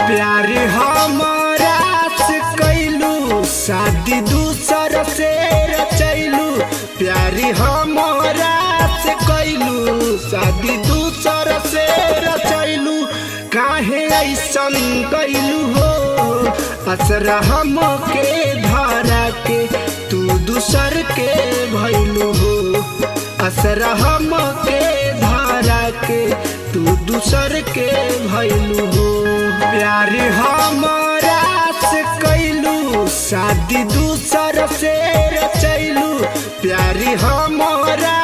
प्यार हमारा से कैलू शादी दूसर से रचैलू। प्यार हमारा से कैलू शादी दूसर से रचैलू। काहे ऐसन कैलू हो असरा हमके धरा के तू दूसर के भैलू हो। असरा हमके धरा के तू दूसर के भैलू हो। प्यार हमारा से कैलू शादी दूसर से रचैलू। प्यार हमारा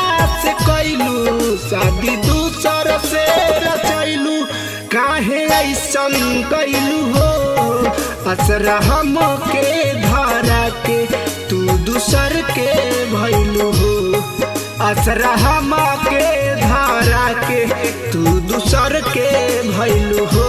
से कैलू शादी दूसर से रचैलू। काहे ऐसन कैलू हो असरा हमके धरा के तू दूसर के भैलू हो। असरा हमके धरा के तू दूसर के भैलू हो।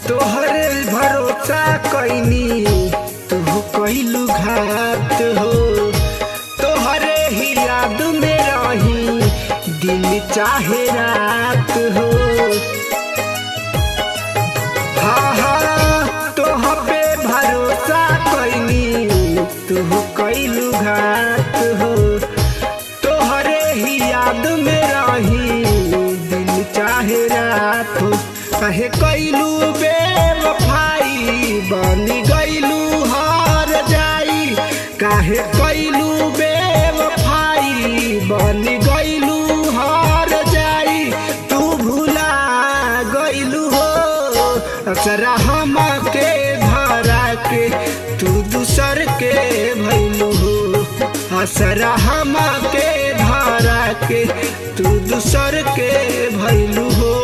तोहरे भरोसा कैनी तू कैलू घात हो। तोहरे ही याद में रही दिन चाहे रात हो। हाँ हाँ तोह पे भरोसा कैनी तू कैलू घात हो। तोहरे ही याद में रही दिन चाहे रात हो। कहे कैलू बेवफाई बनी गईलू हार जाई। काहे कैलू बेवफाई बनी गईलू हार जाई। तू भुला गईलू हो असरा हमके धरा के तू दूसर के भैलू हो। असरा हमके धरा के तू दूसर के भैलू हो।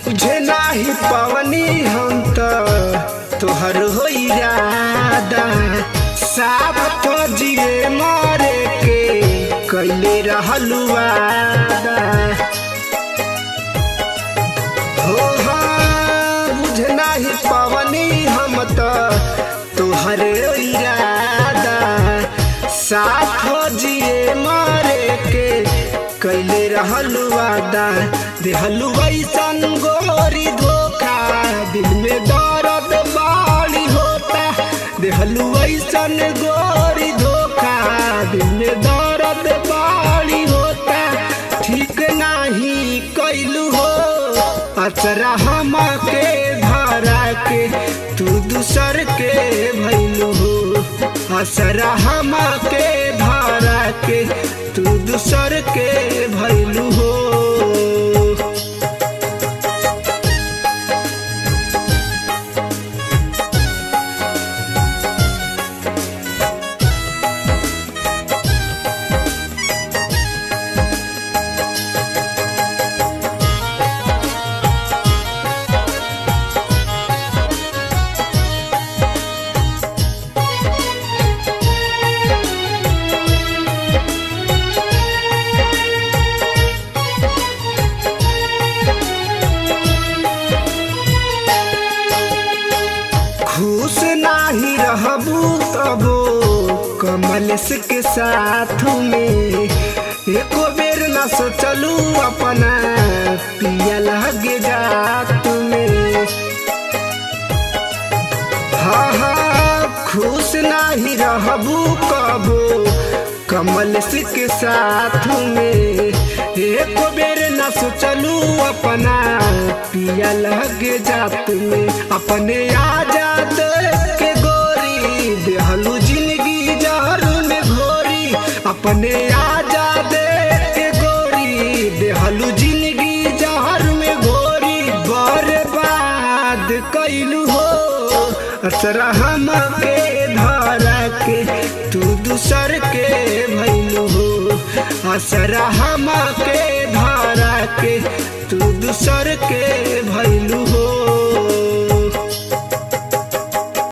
तुझे नाही पवनी हम तोहर हो इरादा। साफ तो जिए मारे के कैले रहलू वादा। हो हाँ बुझे नाही पवनी हम तोहर हो इरादा। साफ हो जिए मारे के कैले रहलू वादा। देहलू ऐसन गोरी धोखा दिल में दर्द बाड़ी होता। देहलू ऐसन गोरी धोखा दिल में दर्द बाड़ी होता। ठीक नहीं कैलू हो असरा हमके धरा के तू दूसर के भैलू हो। असरा हमके धरा के तू दूसर के भैलू हो। कमलेश के साथ में एको बेर न सोचलू अपना पिया लगे जात में। हाँ हाँ खुश नहीं रहबू कबो कमलेश के साथ में एको बेर न सोचलू अपना पिया लगे जात में। अपने आजाद के गोरी देहलू जिंदगी जहर में घोरी, अपने आजाद के गोरी देहलू जिंदगी जहर में घोरी। बर्बाद कैलू हो असरा हम के धरा के तू दूसर के भैलू हो, असरा हम के धरा के तू दूसर के